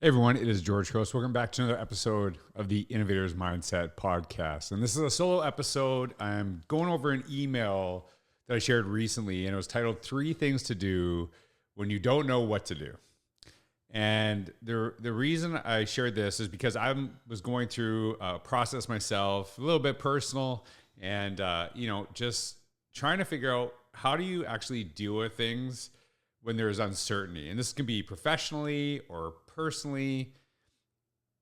Hey everyone, it is George Couros. Welcome back to another episode of the Innovator's Mindset podcast. And this is a solo episode. I'm going over an email that I shared recently, and it was titled Three Things to Do When You Don't Know What to Do. And the reason I shared this is because I was going through a process myself, a little bit personal, and just trying to figure out how do you actually deal with things when there's uncertainty. And this can be professionally or personally.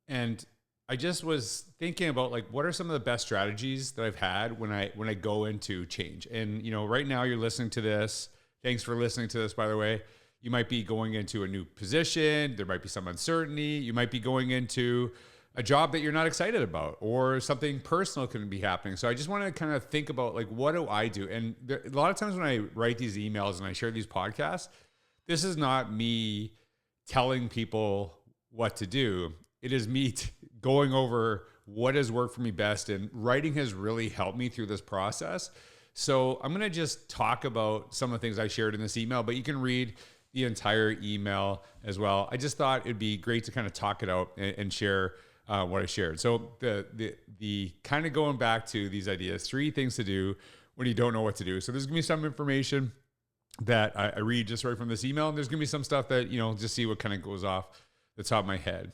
And I just was thinking about like, what are some of the best strategies that I've had when I go into change? And, right now you're listening to this. Thanks for listening to this, by the way. You might be going into a new position. There might be some uncertainty. You might be going into a job that you're not excited about, or something personal can be happening. So I just want to kind of think about like, what do I do? And a lot of times when I write these emails and I share these podcasts, this is not me telling people what to do. It is me going over what has worked for me best, and writing has really helped me through this process. So I'm going to just talk about some of the things I shared in this email, but you can read the entire email as well. I just thought it'd be great to kind of talk it out and share what I shared. So the kind of going back to these ideas, three things to do when you don't know what to do. So there's going to be some information that I read just right from this email. And there's going to be some stuff that, just see what kind of goes off the top of my head.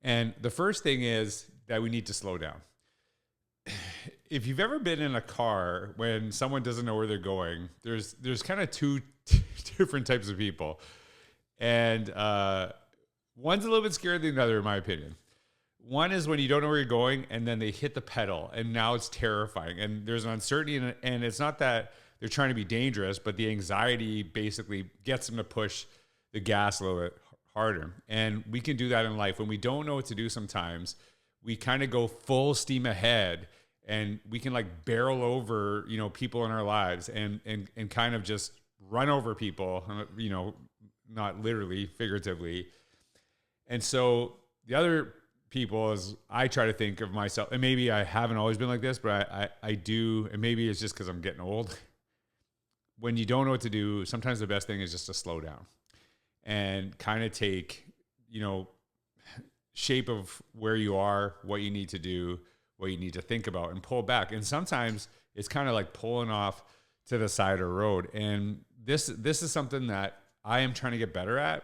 And the first thing is that we need to slow down. If you've ever been in a car when someone doesn't know where they're going, there's kind of two different types of people. And one's a little bit scarier than the other, in my opinion. One is when you don't know where you're going and then they hit the pedal and now it's terrifying. And there's an uncertainty in it, and it's not that they're trying to be dangerous, but the anxiety basically gets them to push the gas a little bit harder. And we can do that in life. When we don't know what to do sometimes, we kind of go full steam ahead, and we can like barrel over, people in our lives and kind of just run over people, not literally, figuratively. And so the other people is I try to think of myself, and maybe I haven't always been like this, but I do, and maybe it's just because I'm getting old. When you don't know what to do, sometimes the best thing is just to slow down and kind of take, shape of where you are, what you need to do, what you need to think about, and pull back. And sometimes it's kind of like pulling off to the side of the road. And this is something that I am trying to get better at.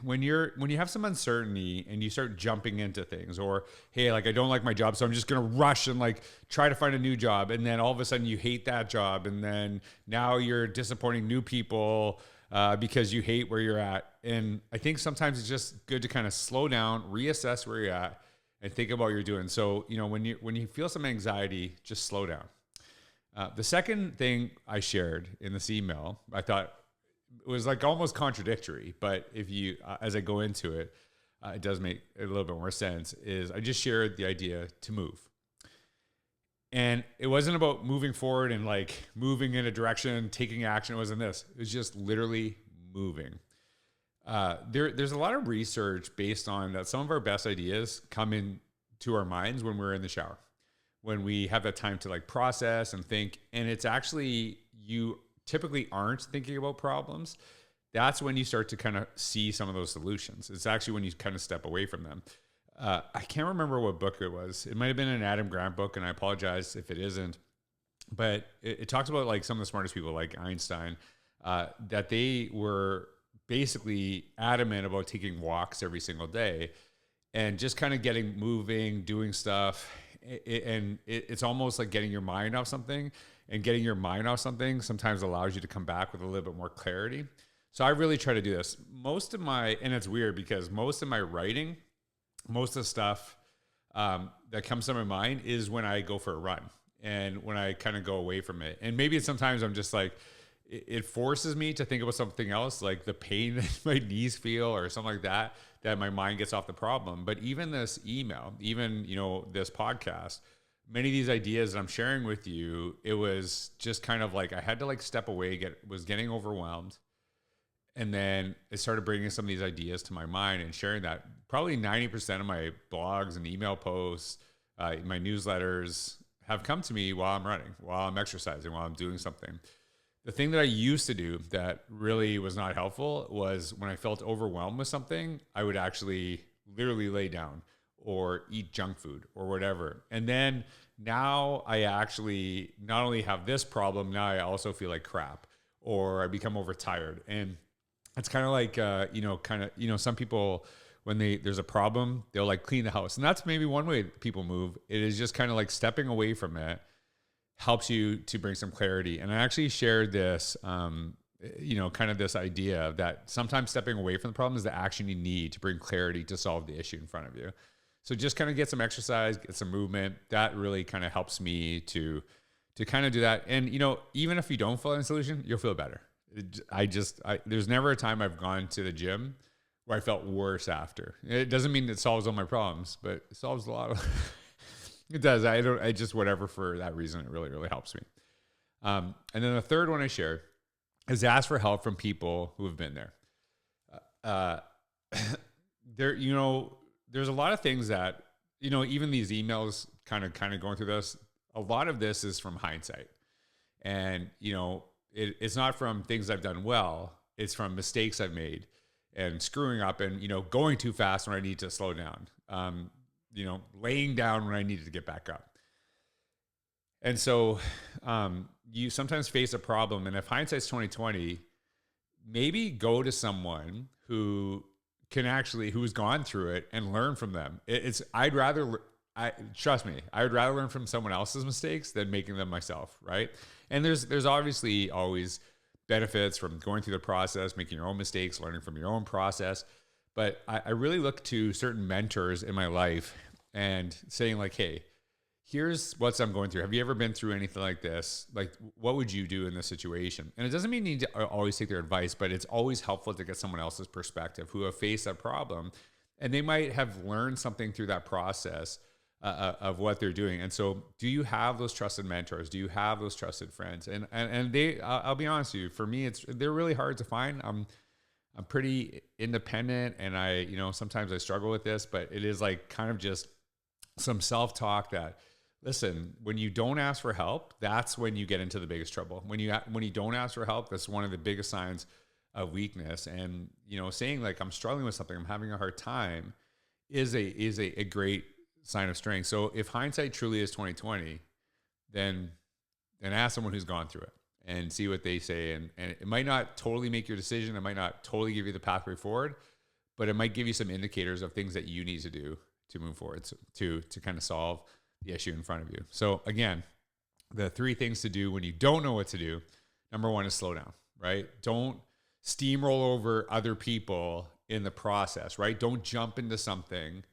When you have some uncertainty and you start jumping into things, or, hey, like I don't like my job, so I'm just going to rush and like try to find a new job. And then all of a sudden you hate that job. And then now you're disappointing new people because you hate where you're at. And I think sometimes it's just good to kind of slow down, reassess where you're at, and think about what you're doing. So, when you feel some anxiety, just slow down. The second thing I shared in this email, I thought, it was like almost contradictory, but if you, as I go into it, it does make a little bit more sense, is I just shared the idea to move. And it wasn't about moving forward and like moving in a direction, taking action. It wasn't this. It was just literally moving. There's a lot of research based on that some of our best ideas come into our minds when we're in the shower, when we have that time to like process and think. And it's actually, you typically aren't thinking about problems. That's when you start to kind of see some of those solutions. It's actually when you kind of step away from them. I can't remember what book it was. It might have been an Adam Grant book, and I apologize if it isn't. But it talks about like some of the smartest people, like Einstein, that they were basically adamant about taking walks every single day and just kind of getting moving, doing stuff. It's almost like getting your mind off something. And getting your mind off something sometimes allows you to come back with a little bit more clarity. So I really try to do this. And it's weird because most of my writing, most of the stuff that comes to my mind is when I go for a run and when I kind of go away from it. And maybe sometimes I'm just like, it forces me to think about something else, like the pain that my knees feel or something like that, that my mind gets off the problem. But even this email, even, this podcast, many of these ideas that I'm sharing with you, it was just kind of like I had to like step away, was getting overwhelmed. And then it started bringing some of these ideas to my mind and sharing that. Probably 90% of my blogs and email posts, my newsletters have come to me while I'm running, while I'm exercising, while I'm doing something. The thing that I used to do that really was not helpful was when I felt overwhelmed with something, I would actually literally lay down or eat junk food or whatever. And then now I actually not only have this problem, now I also feel like crap or I become overtired. And it's kind of like, some people, when there's a problem, they'll like clean the house. And that's maybe one way people move. It is just kind of like stepping away from it helps you to bring some clarity. And I actually shared this, kind of this idea that sometimes stepping away from the problem is the action you need to bring clarity to solve the issue in front of you. So just kind of get some exercise, get some movement. That really kind of helps me to kind of do that. And, even if you don't find a solution, you'll feel better. There's never a time I've gone to the gym where I felt worse after. It doesn't mean it solves all my problems, but it solves a lot of it does. I just, whatever, for that reason, it really, really helps me. And then the third one I shared is ask for help from people who have been there. There's a lot of things that, even these emails kind of going through this, a lot of this is from hindsight. And, it's not from things I've done well. It's from mistakes I've made and screwing up and, going too fast when I need to slow down. Laying down when I needed to get back up. And so you sometimes face a problem. And if hindsight's 2020, maybe go to someone who's gone through it and learn from them. Trust me, I would rather learn from someone else's mistakes than making them myself, right? And there's obviously always benefits from going through the process, making your own mistakes, learning from your own process. But I really look to certain mentors in my life and saying like, hey, here's what I'm going through. Have you ever been through anything like this? Like, what would you do in this situation? And it doesn't mean you need to always take their advice, but it's always helpful to get someone else's perspective who have faced that problem. And they might have learned something through that process of what they're doing. And so do you have those trusted mentors? Do you have those trusted friends? And I'll be honest with you, for me, they're really hard to find. I'm pretty independent and sometimes I struggle with this, but it is like kind of just some self-talk that, listen, when you don't ask for help, that's when you get into the biggest trouble. When you don't ask for help, that's one of the biggest signs of weakness. And, saying like, I'm struggling with something, I'm having a hard time is a great sign of strength. So if hindsight truly is 2020, then ask someone who's gone through it and see what they say. And it might not totally make your decision. It might not totally give you the pathway forward, but it might give you some indicators of things that you need to do to move forward, to kind of solve the issue in front of you. So again, the 3 things to do when you don't know what to do. Number 1 is slow down, right? Don't steamroll over other people in the process, right? Don't jump into something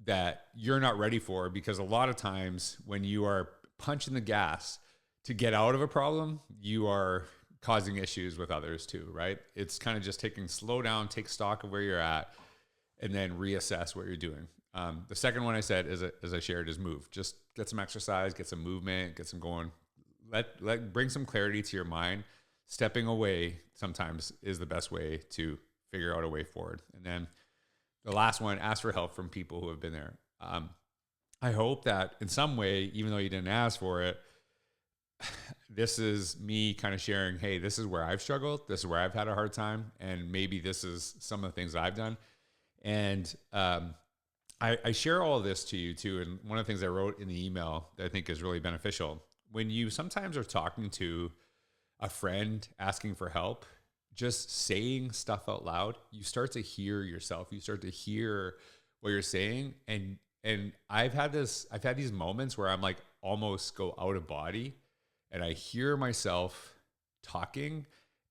that you're not ready for, because a lot of times when you are punching the gas to get out of a problem, you are causing issues with others too, right? It's kind of just slow down, take stock of where you're at, and then reassess what you're doing. The second one I said, as I shared, is move. Just get some exercise, get some movement, get some going. Bring some clarity to your mind. Stepping away sometimes is the best way to figure out a way forward. And then the last one, ask for help from people who have been there. I hope that in some way, even though you didn't ask for it, this is me kind of sharing, hey, this is where I've struggled. This is where I've had a hard time. And maybe this is some of the things I've done. And I share all of this to you too. And one of the things I wrote in the email that I think is really beneficial, when you sometimes are talking to a friend asking for help, just saying stuff out loud, you start to hear yourself. You start to hear what you're saying. And I've had these moments where I'm like almost go out of body and I hear myself talking,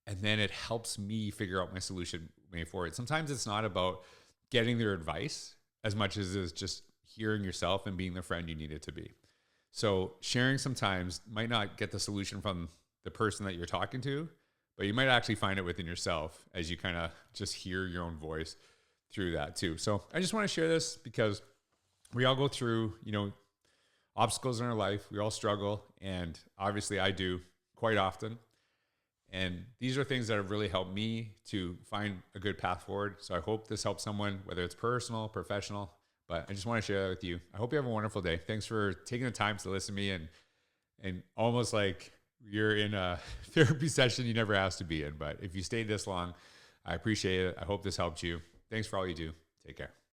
and then it helps me figure out my solution moving forward. Sometimes it's not about getting their advice as much as it's just hearing yourself and being the friend you need it to be. So sharing sometimes might not get the solution from the person that you're talking to, but you might actually find it within yourself as you kind of just hear your own voice through that too. So I just want to share this because we all go through, obstacles in our life. We all struggle. And obviously I do quite often. And these are things that have really helped me to find a good path forward. So I hope this helps someone, whether it's personal, professional, but I just want to share that with you. I hope you have a wonderful day. Thanks for taking the time to listen to me and almost like you're in a therapy session you never asked to be in. But if you stayed this long, I appreciate it. I hope this helped you. Thanks for all you do. Take care.